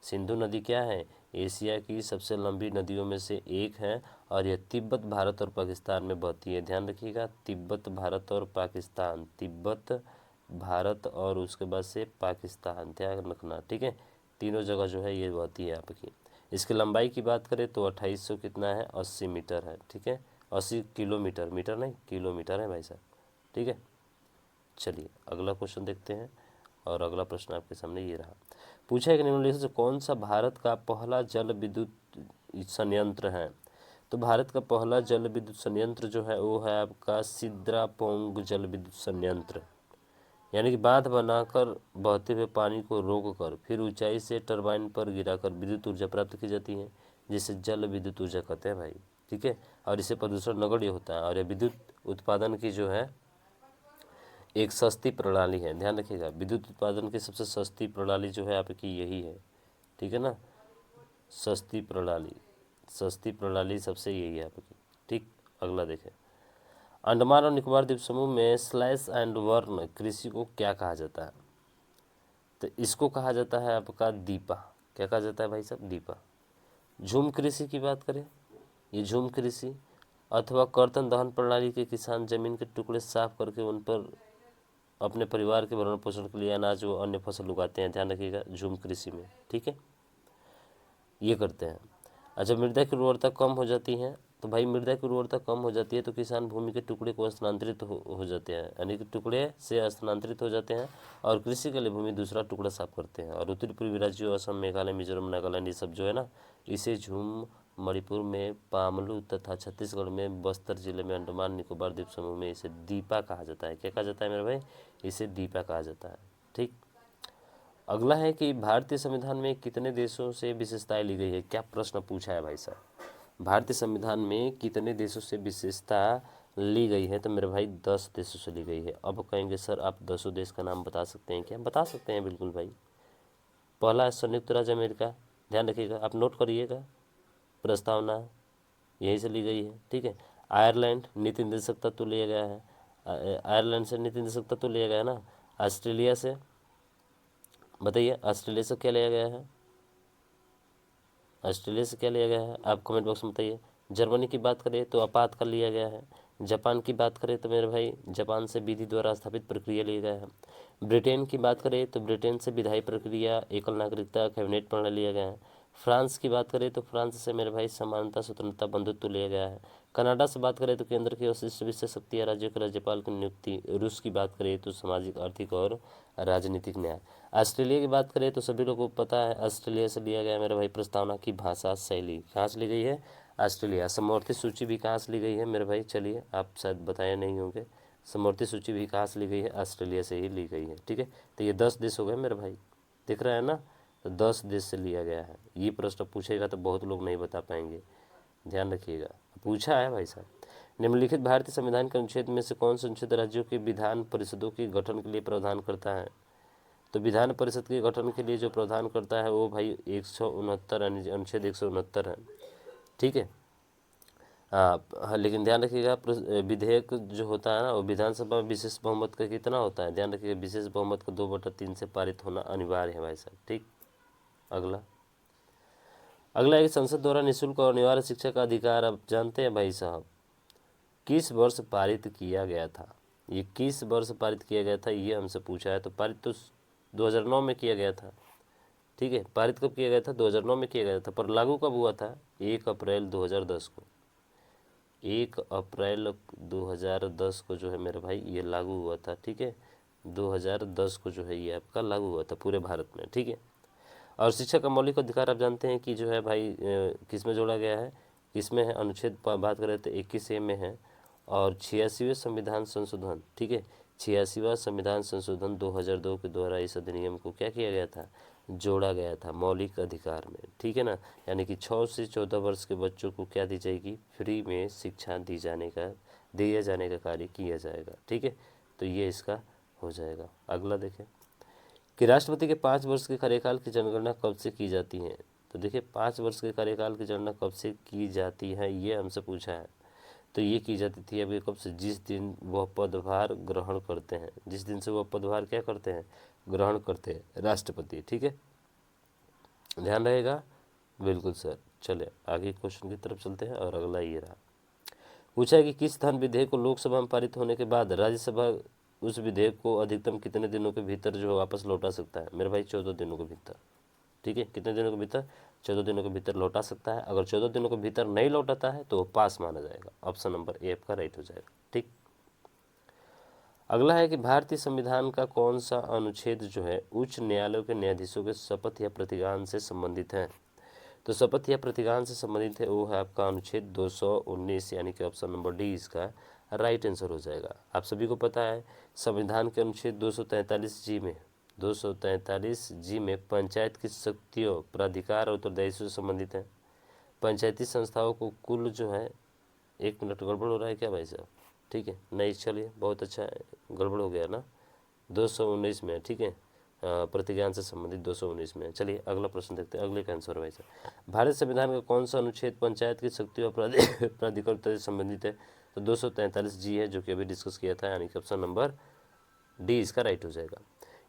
S1: सिंधु नदी क्या है, एशिया की सबसे लंबी नदियों में से एक है, और यह तिब्बत, भारत और पाकिस्तान में बहती है। ध्यान रखिएगा, तिब्बत, भारत और पाकिस्तान, तिब्बत, भारत और उसके बाद से पाकिस्तान, ध्यान रखना। ठीक है, तीनों जगह जो है ये बहती है आपकी। इसकी लंबाई की बात करें तो 2800 कितना है, 80 मीटर है। ठीक है, 80 किलोमीटर, मीटर नहीं किलोमीटर है भाई साहब। ठीक है, चलिए अगला क्वेश्चन देखते हैं। और अगला प्रश्न आपके सामने ये रहा, पूछा है कि निम्नलिखित से कौन सा भारत का पहला जल विद्युत संयंत्र है। तो भारत का पहला जल विद्युत संयंत्र जो है वो है आपका सिद्रापोंग जल विद्युत संयंत्र, यानी कि बांध बनाकर बहते हुए पानी को रोककर फिर ऊंचाई से टरबाइन पर गिराकर विद्युत ऊर्जा प्राप्त की जाती है, जिसे जल विद्युत ऊर्जा कहते हैं भाई। ठीक है, और इससे प्रदूषण नगण्य होता है, और यह विद्युत उत्पादन की जो है एक सस्ती प्रणाली है। ध्यान रखिएगा, विद्युत उत्पादन की सबसे सस्ती प्रणाली जो है आपकी यही है। ठीक है ना, सस्ती प्रणाली, सस्ती प्रणाली सबसे यही है आपकी। ठीक, अगला देखें, अंडमान और निकोबार द्वीप समूह में स्लैश एंड बर्न कृषि को क्या कहा जाता है। तो इसको कहा जाता है आपका दीपा। क्या कहा जाता है भाई साहब, दीपा। झूम कृषि की बात करें, ये झूम कृषि अथवा कर्तन दहन प्रणाली के किसान जमीन के टुकड़े साफ करके उन पर अपने परिवार के भरण पोषण के लिए अनाज व अन्य फसल उगाते हैं। ध्यान रखिएगा, झूम कृषि में। ठीक है, ये करते हैं। अच्छा, मृदा की उर्वरता कम हो जाती है, तो भाई मृदा की उर्वरता कम हो जाती है तो किसान भूमि के टुकड़े को स्थानांतरित हो जाते हैं, यानी कि टुकड़े से स्थानांतरित हो जाते हैं और कृषि के लिए भूमि दूसरा टुकड़ा साफ करते हैं। और उत्तरी पूर्वी राज्यों असम, मेघालय, मिजोरम, नागालैंड, ये सब जो है ना, इसे झूम, मणिपुर में पामलू तथा छत्तीसगढ़ में बस्तर जिले में अंडमान निकोबार द्वीप समूह में इसे दीपा कहा जाता है। क्या कहा जाता है मेरे भाई, इसे दीपा कहा जाता है। ठीक, अगला है कि भारतीय संविधान में कितने देशों से विशेषताएं ली गई है। क्या प्रश्न पूछा है भाई साहब, भारतीय संविधान में कितने देशों से विशेषता ली गई है। तो मेरे भाई 10 देशों से ली गई है। अब कहेंगे सर आप 10 देश का नाम बता सकते हैं क्या, बता सकते हैं बिल्कुल भाई। पहला है संयुक्त राज्य अमेरिका, ध्यान रखिएगा, आप नोट करिएगा, प्रस्तावना यहीं से ली गई है। ठीक है, आयरलैंड नीति निर्देशक तत्व लिया गया है, आयरलैंड से नीति निर्देशक तत्व लिया गया है ना। ऑस्ट्रेलिया से बताइए, ऑस्ट्रेलिया से क्या लिया गया है, ऑस्ट्रेलिया से क्या लिया गया है, आप कमेंट बॉक्स में बताइए। जर्मनी की बात करें तो आपातकाल लिया गया है। जापान की बात करें तो मेरे भाई जापान से विधि द्वारा स्थापित प्रक्रिया लिया गया है। ब्रिटेन की बात करें तो ब्रिटेन से विधायी प्रक्रिया, एकल नागरिकता, कैबिनेट प्रणाली लिया गया है। फ्रांस की बात करें तो फ्रांस से मेरे भाई समानता, स्वतंत्रता, बंधुत्व लिया गया है। कनाडा से बात करें तो केंद्र की विशिष्ट विशेष शक्तियाँ, राज्यों के राज्यपाल की नियुक्ति। रूस की बात करें तो सामाजिक, आर्थिक और राजनीतिक न्याय। ऑस्ट्रेलिया की बात करें तो सभी लोगों को पता है, ऑस्ट्रेलिया से लिया गया मेरे भाई प्रस्तावना की भाषा शैली। कहाँ से ली गई है, ऑस्ट्रेलिया। समवर्ती सूची भी कहाँ से ली गई है मेरे भाई, चलिए आप शायद बताए नहीं होंगे, समवर्ती सूची भी कहाँ से ली गई है, ऑस्ट्रेलिया से ही ली गई है। ठीक है, तो ये 10 देश हो गए मेरे भाई, दिख रहा है ना, तो 10 देश से लिया गया है। ये प्रश्न पूछेगा तो बहुत लोग नहीं बता पाएंगे, ध्यान रखिएगा, पूछा है भाई साहब। निम्नलिखित भारतीय संविधान के अनुच्छेद में से कौन सा अनुच्छेद राज्यों के विधान परिषदों के गठन के लिए प्रावधान करता है। तो विधान परिषद के गठन के लिए जो प्रावधान करता है वो भाई 169 अनुच्छेद 169 है। ठीक है, हाँ हाँ, लेकिन ध्यान रखिएगा विधेयक जो होता है ना वो विधानसभा में विशेष बहुमत का कितना होता है, ध्यान रखिएगा विशेष बहुमत का 2/3 से पारित होना अनिवार्य है भाई साहब। ठीक, अगला अगला है कि संसद द्वारा निःशुल्क और अनिवार्य शिक्षा का अधिकार आप जानते हैं भाई साहब किस वर्ष पारित किया गया था। ये किस वर्ष पारित किया गया था ये हमसे पूछा है। तो पारित तो 2009 में किया गया था। ठीक है, पारित कब किया गया था, 2009 में किया गया था, पर लागू कब हुआ था, 1 अप्रैल 2010 को। 1 अप्रैल 2010 को जो है मेरे भाई ये लागू हुआ था। ठीक है, 2010 को जो है ये आपका लागू हुआ था पूरे भारत में। ठीक है, और शिक्षा का मौलिक अधिकार आप जानते हैं कि जो है भाई किस में जोड़ा गया है, किसमें है, अनुच्छेद बात करें तो 21A में है। और 86वें संविधान संशोधन, ठीक है, 86वां संविधान संशोधन 2002 के द्वारा इस अधिनियम को क्या किया गया था, जोड़ा गया था मौलिक अधिकार में। ठीक है ना, यानी कि 6 से 14 वर्ष के बच्चों को क्या दी जाएगी, फ्री में शिक्षा दिया जाने का कार्य किया जाएगा। ठीक है, तो ये इसका हो जाएगा। अगला देखें कि राष्ट्रपति के 5 वर्ष के कार्यकाल की जनगणना कब से की जाती है। तो देखिए 5 वर्ष के कार्यकाल की जनगणना कब से की जाती है ये हमसे पूछा है। तो ये की जाती थी अभी कब से, जिस दिन वह पदभार ग्रहण करते हैं, जिस दिन से वह पदभार क्या करते हैं, ग्रहण करते हैं राष्ट्रपति। ठीक है, ध्यान रहेगा, बिल्कुल सर। चले आगे क्वेश्चन की तरफ चलते हैं और अगला ये रहा, पूछा है कि किस धन विधेयक को लोकसभा में पारित होने के बाद राज्यसभा उस विधेयक को अधिकतम कितने दिनों के भीतर जो वापस लौटा सकता है। मेरे भाई 14 दिनों के भीतर। ठीक है, कितने दिनों के भीतर, 14 दिनों के भीतर लौटा सकता है। अगर 14 दिनों के भीतर नहीं लौटाता है तो वो पास माना जाएगा। ऑप्शन नंबर ए आपका राइट हो जाएगा। ठीक, अगला है कि भारतीय संविधान का कौन सा अनुच्छेद जो है उच्च न्यायालयों के न्यायाधीशों के शपथ या प्रतिज्ञान से संबंधित है। तो शपथ या प्रतिज्ञान से संबंधित है वो है आपका अनुच्छेद 219, यानी कि ऑप्शन नंबर डी इसका राइट आंसर हो जाएगा। आप सभी को पता है संविधान के अनुच्छेद 243 जी में पंचायत की शक्तियों, प्राधिकार और उत्तरदायित्व से संबंधित है। पंचायती संस्थाओं को कुल जो है, 1 मिनट गड़बड़ हो रहा है क्या भाई साहब, ठीक है, नहीं चलिए बहुत अच्छा है, गड़बड़ हो गया ना, 219 में। ठीक है, प्रतिज्ञान से संबंधित 219 में। चलिए अगला प्रश्न देखते हैं, अगले का आंसर भाई साहब भारत संविधान का कौन सा अनुच्छेद पंचायत की शक्तियों और प्राधिकारिता से संबंधित है। तो 243 जी है जो कि अभी डिस्कस किया था, यानी कि ऑप्शन नंबर डी इसका राइट हो जाएगा।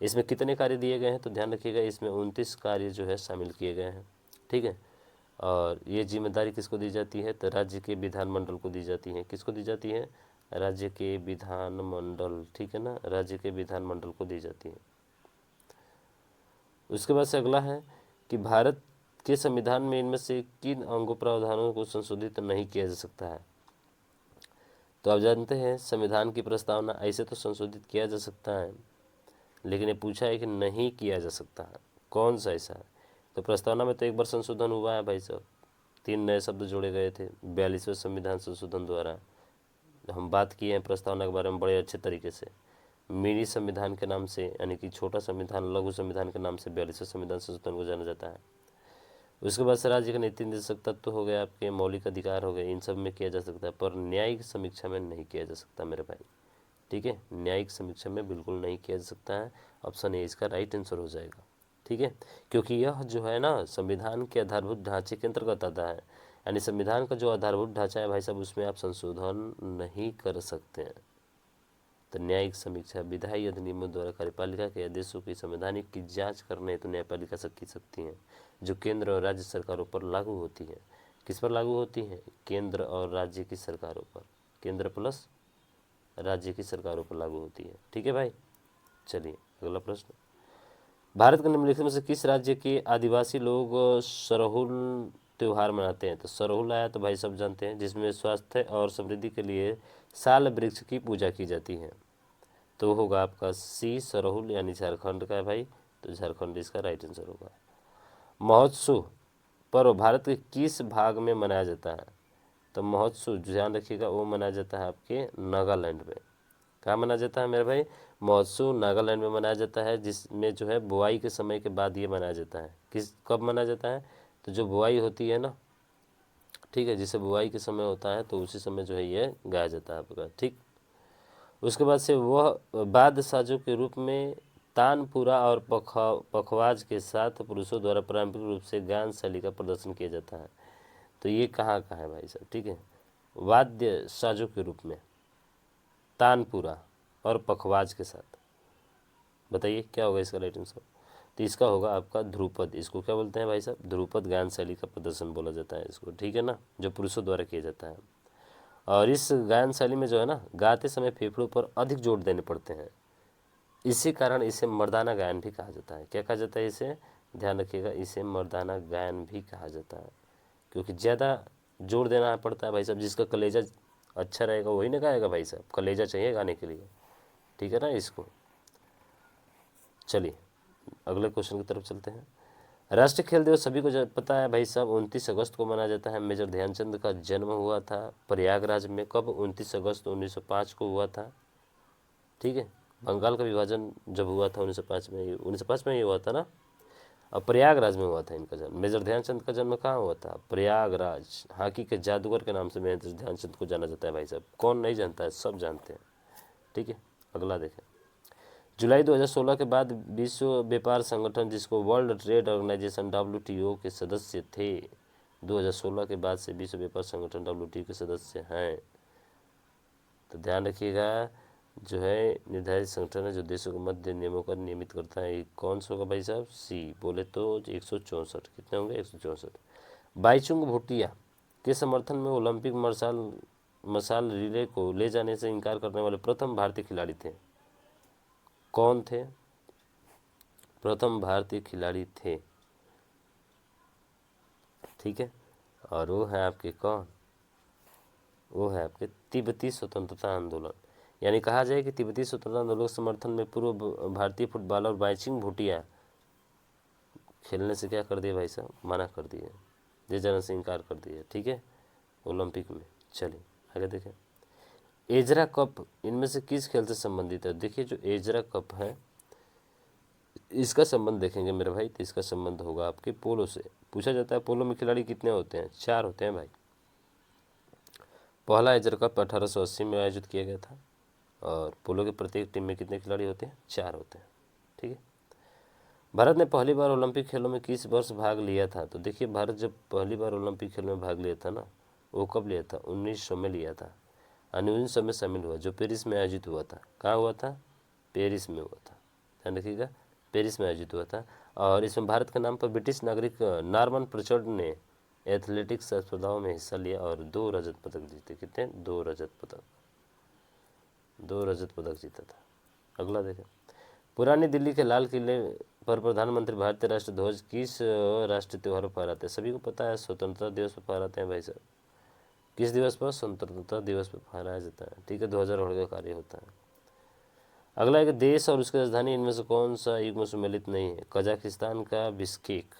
S1: इसमें कितने कार्य दिए गए हैं, तो ध्यान रखिएगा इसमें 29 कार्य जो है शामिल किए गए हैं। ठीक है, और ये जिम्मेदारी किसको दी जाती है, तो राज्य के विधानमंडल को दी जाती है। किसको दी जाती है, राज्य के विधानमंडल। ठीक है ना, राज्य के विधानमंडल को दी जाती है। उसके बाद से अगला है कि भारत के संविधान में इनमें से किन अंगों प्रावधानों को संशोधित नहीं किया जा सकता है। तो आप जानते हैं संविधान की प्रस्तावना ऐसे तो संशोधित किया जा सकता है, लेकिन ये पूछा है कि नहीं किया जा सकता है, कौन सा ऐसा है। तो प्रस्तावना में तो एक बार संशोधन हुआ है भाई साहब, 3 नए शब्द जोड़े गए थे 42वें संविधान संशोधन द्वारा। हम बात किए हैं प्रस्तावना के बारे में बड़े अच्छे तरीके से, मिनी संविधान के नाम से, यानी कि छोटा संविधान, लघु संविधान के नाम से 42वें संविधान संशोधन को जाना जाता है। उसके बाद से राज्य का नीति निर्देशक तत्व हो गए, आपके मौलिक अधिकार हो गए, इन सब में किया जा सकता है, पर न्यायिक समीक्षा में नहीं किया जा सकता मेरे भाई। ठीक है, न्यायिक समीक्षा में बिल्कुल नहीं किया जा सकता है। ऑप्शन ए इसका राइट आंसर हो जाएगा। ठीक है, क्योंकि यह जो है ना संविधान के आधारभूत ढांचे के अंतर्गत आता है, यानी संविधान का जो आधारभूत ढांचा है भाई साहब उसमें आप संशोधन नहीं कर सकते हैं। तो न्यायिक समीक्षा विधायी अधिनियमों द्वारा कार्यपालिका के आदेशों की संवैधानिक की जांच करने हेतु न्यायपालिका से की सकती हैं, जो केंद्र और राज्य सरकारों पर लागू होती है। किस पर लागू होती है, केंद्र और राज्य की सरकारों पर, केंद्र प्लस राज्य की सरकारों पर लागू होती है। ठीक है भाई, चलिए अगला प्रश्न, भारत के निम्नलिखित में से किस राज्य के आदिवासी लोग सरहुल त्यौहार मनाते हैं। तो सरहुल आया तो भाई सब जानते हैं, जिसमें स्वास्थ्य और समृद्धि के लिए साल वृक्ष की पूजा की जाती है। तो होगा आपका सी सरहुल, यानी झारखंड का है भाई, तो झारखंड इसका राइट आंसर होगा। महोत्सव पर्व भारत के किस भाग में मनाया जाता है। तो महोत्सव ध्यान रखिएगा वो मनाया जाता है आपके नागालैंड में। कहाँ मनाया जाता है मेरे भाई, महोत्सव नागालैंड में मनाया जाता है, जिसमें जो है बुआई के समय के बाद ये मनाया जाता है। किस कब मनाया जाता है, तो जो बुआई होती है ना, ठीक है, जिसे बुआई के समय होता है तो उसी समय जो है ये गाया जाता है आपका। ठीक, उसके बाद से वह वाद्य साजों के रूप में तानपुरा और पखवाज के साथ पुरुषों द्वारा पारंपरिक रूप से गान शैली का प्रदर्शन किया जाता है। तो ये कहाँ का है भाई साहब, ठीक है, वाद्य साजों के रूप में, तानपुरा और पखवाज के साथ। बताइए क्या होगा इसका राइट आंसर। तो इसका होगा आपका ध्रुपद। इसको क्या बोलते हैं भाई साहब, ध्रुपद गायन शैली का प्रदर्शन बोला जाता है इसको, ठीक है ना, जो पुरुषों द्वारा किया जाता है। और इस गायन शैली में जो है ना, गाते समय फेफड़ों पर अधिक जोर देने पड़ते हैं, इसी कारण इसे मर्दाना गायन भी कहा जाता है। क्या कहा जाता है इसे, ध्यान रखिएगा, इसे मर्दाना गायन भी कहा जाता है, क्योंकि ज़्यादा जोर देना पड़ता है भाई साहब। जिसका कलेजा अच्छा रहेगा वही ना गाएगा भाई साहब, कलेजा चाहिए गाने के लिए, ठीक है ना। इसको चलिए अगले क्वेश्चन की तरफ चलते हैं। राष्ट्रीय खेल दिवस सभी को पता है भाई साहब, 29 अगस्त को मनाया जाता है। मेजर ध्यानचंद का जन्म हुआ था प्रयागराज में, कब, 29 अगस्त 1905 को हुआ था, ठीक है। बंगाल का विभाजन जब हुआ था 1905 में, 1905 में ही हुआ था ना, और प्रयागराज में हुआ था इनका जन्म। मेजर ध्यानचंद का जन्म कहाँ हुआ था, प्रयागराज। हॉकी के जादूगर के नाम से मेजर ध्यानचंद को जाना जाता है भाई साहब, कौन नहीं जानता है, सब जानते हैं, ठीक है। अगला देखें, जुलाई 2016 के बाद विश्व व्यापार संगठन, जिसको वर्ल्ड ट्रेड ऑर्गेनाइजेशन WTO के सदस्य थे, 2016 के बाद से विश्व व्यापार संगठन WTO के सदस्य हैं। तो ध्यान रखिएगा, जो है निर्धारित संगठन है जो देशों के मध्य नियमों का नियमित करता है। ये कौन सा होगा भाई साहब, सी बोले तो 164। कितने होंगे, 164। बाईचुंग भूटिया के समर्थन में ओलंपिक मशाल रिले को ले जाने से इनकार करने वाले प्रथम भारतीय खिलाड़ी थे। कौन थे, प्रथम भारतीय खिलाड़ी थे, ठीक है। और वो है आपके कौन, वो है आपके तिब्बती स्वतंत्रता आंदोलन। यानी कहा जाए कि तिब्बती स्वतंत्रता आंदोलन के समर्थन में पूर्व भारतीय फुटबॉलर बाईचुंग भूटिया खेलने से क्या कर दिया भाई साहब, मना कर दिए, ले जाने से इनकार कर दिया, ठीक है, ओलंपिक में। चलिए आगे देखें, एजरा कप इनमें से किस खेल से संबंधित है। देखिए जो एजरा कप है इसका संबंध देखेंगे मेरे भाई, तो इसका संबंध होगा आपके पोलो से। पूछा जाता है पोलो में खिलाड़ी कितने होते हैं, 4 होते हैं भाई। पहला एजरा कप 1880 में आयोजित किया गया था, और पोलो के प्रत्येक टीम में कितने खिलाड़ी होते हैं, 4 होते हैं, ठीक है। भारत ने पहली बार ओलंपिक खेलों में किस वर्ष भाग लिया था। तो देखिए भारत जब पहली बार ओलंपिक खेलों में भाग लिया था ना, वो कब लिया था, 1900 में लिया था। 1900 में शामिल हुआ, जो पेरिस में आयोजित हुआ था। कहाँ हुआ था, पेरिस में हुआ था, ध्यान रखिएगा, पेरिस में आयोजित हुआ था। और इसमें भारत के नाम पर ब्रिटिश नागरिक नॉर्मन प्रचर्ड ने एथलेटिक्स स्पर्धाओं में हिस्सा लिया और 2 रजत पदक जीते। कितने, 2 रजत पदक, 2 रजत पदक जीता था। अगला देखें, पुरानी दिल्ली के लाल किले पर प्रधानमंत्री भारतीय राष्ट्रीय ध्वज किस राष्ट्रीय त्यौहार पर फहराते हैं। सभी को पता है स्वतंत्रता दिवस पर फहराते हैं भाई साहब। किस दिवस पर, स्वतंत्रता दिवस पर फहराया जाता है, ठीक है, ध्वजारोहण का कार्य होता है। अगला है कि देश और उसकी राजधानी इनमें से कौन सा युग्म सम्मिलित नहीं है। कजाकिस्तान का बिश्केक।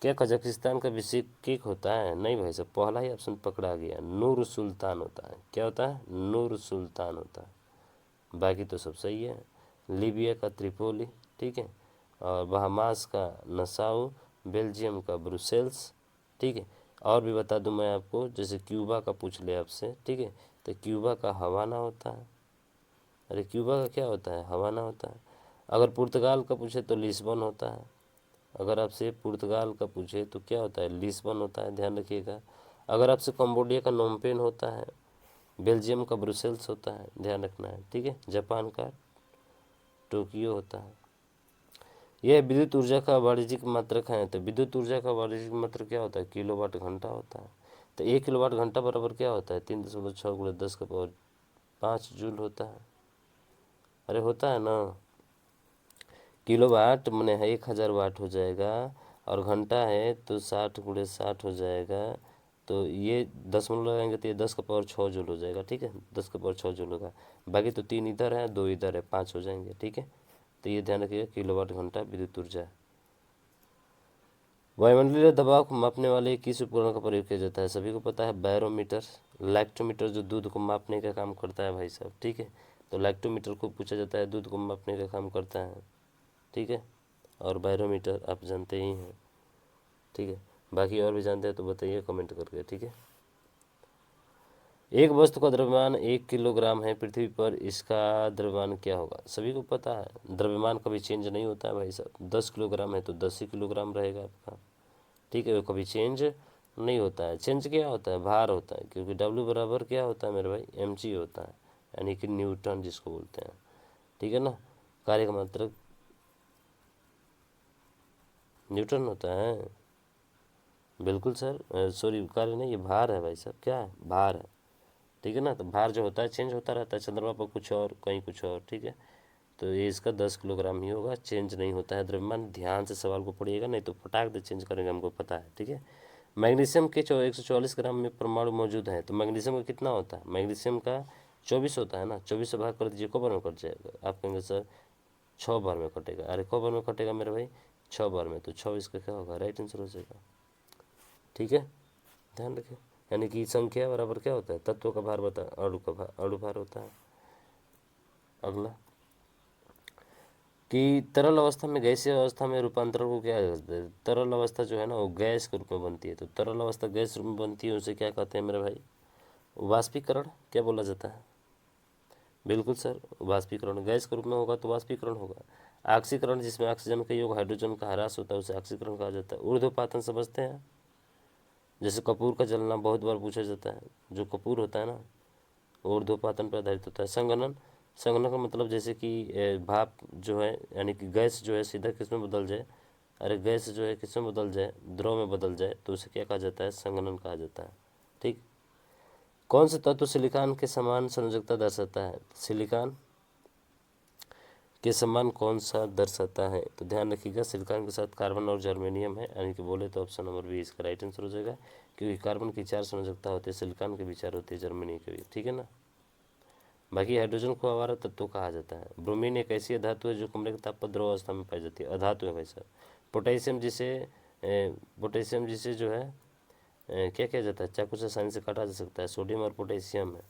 S1: क्या कजाकिस्तान का बिश्केक होता है, नहीं भाई साहब, पहला ही ऑप्शन पकड़ा गया, नूर सुल्तान होता है। क्या होता है, नूर सुल्तान होता है, बाकी तो सब सही है। लीबिया का त्रिपोली, ठीक है, और बहामास का नसाउ, बेल्जियम का ब्रुसेल्स, ठीक है। और भी बता दूं मैं आपको, जैसे क्यूबा का पूछ ले आपसे, ठीक है, तो क्यूबा का हवाना होता है। अरे क्यूबा का क्या होता है, हवाना होता है। अगर पुर्तगाल का पूछे तो लिस्बन होता है। अगर आपसे पुर्तगाल का पूछे तो क्या होता है, लिस्बन होता है, ध्यान रखिएगा। अगर आपसे कंबोडिया का नोमपेन होता है, बेल्जियम का ब्रुसेल्स होता है, ध्यान रखना है, ठीक है। जापान का टोक्यो होता है। यह विद्युत ऊर्जा का वाणिज्यिक मात्रक है। तो विद्युत ऊर्जा का वाणिज्यिक मात्रक क्या होता है, किलोवाट घंटा होता है। तो 1 किलोवाट घंटा बराबर क्या होता है, 3.6 × 10⁵ जूल होता है। अरे होता है ना, किलोवाट मैंने 1000 वाट हो जाएगा, और घंटा है तो 60 × 60 हो जाएगा। तो ये 10 लगाएंगे तो ये 10⁶ जूल हो जाएगा, ठीक है, 10⁶ जूल होगा। बाकी तो 3 इधर है, 2 इधर है, 5 हो जाएंगे, ठीक है। तो ये ध्यान रखिएगा, किलोवाट घंटा विद्युत ऊर्जा। वायुमंडलीय दबाव को मापने वाले किस उपकरण का प्रयोग किया जाता है। सभी को पता है बैरोमीटर। लैक्टोमीटर जो दूध को मापने का काम करता है भाई साहब, ठीक है, तो लैक्टोमीटर को पूछा जाता है, दूध को मापने का काम करता है, ठीक है। और बैरोमीटर आप जानते ही हैं, ठीक है। बाकी और भी जानते हैं तो बताइए कमेंट करके, ठीक है। एक वस्तु का द्रव्यमान 1 किलोग्राम है पृथ्वी पर, इसका द्रव्यमान क्या होगा। सभी को पता है द्रव्यमान कभी चेंज नहीं होता है भाई साहब। 10 किलोग्राम है तो 10 ही किलोग्राम रहेगा आपका, ठीक है, वो कभी चेंज नहीं होता है। चेंज क्या होता है, भार होता है, क्योंकि W बराबर क्या होता है मेरे भाई, mg होता है, यानी कि न्यूटन जिसको बोलते हैं, ठीक है ना। कार्य का मात्रक न्यूटन होता है, बिल्कुल सर, सॉरी कार्य नहीं, ये भार है भाई साहब, क्या है, भार है, ठीक है ना। तो भार जो होता है चेंज होता रहता है, चंद्रमा पर कुछ और कहीं कुछ और, ठीक है। तो ये इसका 10 किलोग्राम ही होगा, चेंज नहीं होता है द्रव्यमान। ध्यान से सवाल को पढ़िएगा, नहीं तो फटाक दे चेंज करेंगे, हमको पता है, ठीक है। मैग्नीशियम के 144 ग्राम में परमाणु मौजूद है, तो मैग्नीशियम का कितना होता है, मैग्नीशियम का 24 होता है ना, 24 से भाग कर दीजिए, कब बार में कट जाएगा, आप कहेंगे सर 6 बार में कटेगा, अरे कब बार में कटेगा मेरे भाई, 6 बार में, तो 6 इसका क्या होगा, राइट आंसर हो जाएगा, ठीक है, ध्यान रखें। यानी कि संख्या बराबर क्या होता है, तत्व का भार बता, अणु का भार, अणु भार होता है। अगला कि तरल अवस्था में गैसीय अवस्था में रूपांतरण को क्या कहते हैं, तरल अवस्था जो है ना वो गैस के रूप में बनती है, तो तरल अवस्था गैस रूप में बनती है, उसे क्या कहते हैं मेरे भाई, वाष्पीकरण क्या बोला जाता है, बिल्कुल सर, वाष्पीकरण। गैस के रूप में होगा तो वाष्पीकरण होगा। ऑक्सीकरण जिसमें ऑक्सीजन का योग हाइड्रोजन का ह्रास होता है उसे ऑक्सीकरण कहा जाता है। ऊर्ध्वपातन समझते हैं, जैसे कपूर का जलना बहुत बार पूछा जाता है, जो कपूर होता है ना ऊर्ध्वपातन पर आधारित होता है। संघनन, संघनन का मतलब जैसे कि भाप जो है, यानी कि गैस जो है सीधा किस में बदल जाए, अरे गैस जो है किस में बदल जाए, द्रव में बदल जाए, तो उसे क्या कहा जाता है, संघनन कहा जाता है, ठीक। कौन सा तत्व सिलिकॉन के समान संयोजकता दर्शाता है, सिलिकॉन के समान कौन सा दर्शाता है, तो ध्यान रखिएगा सिलिकॉन के साथ कार्बन और जर्मेनियम है, यानी कि बोले तो ऑप्शन नंबर बी इसका राइट आंसर हो जाएगा, क्योंकि कार्बन की 4 संयोजकता होती है, सिलिकॉन की भी 4 होती है, जर्मेनियम की भी, ठीक है ना। बाकी हाइड्रोजन को अवारा तत्व कहा जाता है। ब्रोमीन एक ऐसी धातु है जो कमरे के ताप पर द्रव अवस्था में पाई जाती है, अधातु है भाई साहब। पोटेशियम जिसे जो है क्या किया जाता है, चाकू से आसानी से काटा जा सकता है, सोडियम और पोटेशियम है,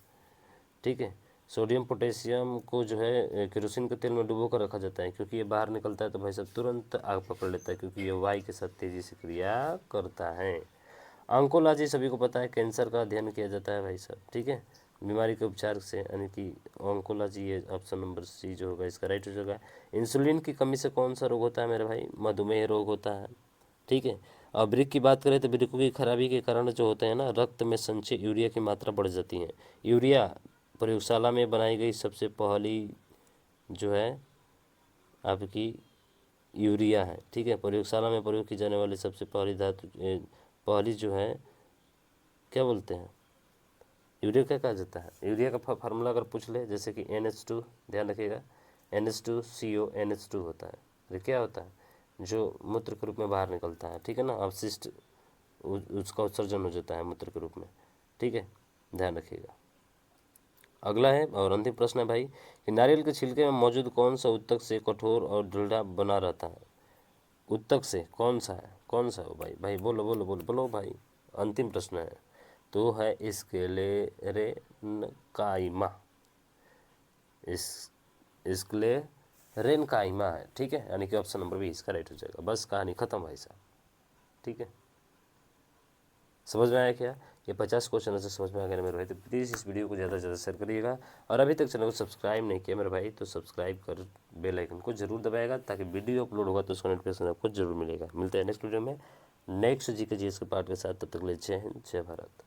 S1: ठीक है। सोडियम पोटेशियम को जो है केरोसिन के तेल में डुबो कर रखा जाता है, क्योंकि ये बाहर निकलता है तो भाई साहब तुरंत आग पकड़ लेता है, क्योंकि ये वायु के साथ तेजी से क्रिया करता है। ऑन्कोलॉजी सभी को पता है, कैंसर का अध्ययन किया जाता है भाई साहब, ठीक है, बीमारी के उपचार से, यानी कि ऑन्कोलॉजी, ये ऑप्शन नंबर सी जो होगा इसका राइट हो जाएगा। इंसुलिन की कमी से कौन सा रोग होता है मेरे भाई, मधुमेह रोग होता है, ठीक है। और वृक्क की बात करें तो वृक्कों की खराबी के कारण जो होते हैं ना, रक्त में संचय यूरिया की मात्रा बढ़ जाती है। यूरिया प्रयोगशाला में बनाई गई सबसे पहली जो है आपकी यूरिया है, ठीक है। प्रयोगशाला में प्रयोग की जाने वाली सबसे पहली धातु पहली जो है क्या बोलते हैं, यूरिया क्या कहा जाता है, यूरिया का फार्मूला अगर पूछ ले, जैसे कि NH2, ध्यान रखिएगा NH2CO NH2 होता है, ये क्या होता है, जो मूत्र के रूप में बाहर निकलता है, ठीक है ना, अवशिष्ट उसका उत्सर्जन हो जाता है मूत्र के रूप में, ठीक है, ध्यान रखिएगा। अगला है और अंतिम प्रश्न है भाई कि नारियल के छिलके में मौजूद कौन सा ऊतक से कठोर और दृढ़ बना रहता है, ऊतक से कौन सा है, कौन सा हो भाई, भाई बोलो बोलो बोलो बोलो भाई, अंतिम प्रश्न है, तो है स्क्लेरेनकाइमा, इस स्क्लेरेनकाइमा है, ठीक है, यानी कि ऑप्शन नंबर बी इसका राइट हो जाएगा। बस कहानी खत्म भाई साहब, ठीक है, समझ में आया क्या, ये 50 क्वेश्चन ऐसे समझ में आ गया मेरे भाई, तो प्लीज़ इस वीडियो को ज़्यादा से ज़्यादा शेयर करिएगा, और अभी तक चैनल को सब्सक्राइब नहीं किया मेरे भाई तो सब्सक्राइब कर बेल आइकन को जरूर दबाएगा, ताकि वीडियो अपलोड होगा तो उसका नोटिफिकेशन आपको जरूर मिलेगा। मिलते हैं नेक्स्ट वीडियो में नेक्स्ट जी के पार्ट के साथ, तब तक ले जय हिंद जय भारत।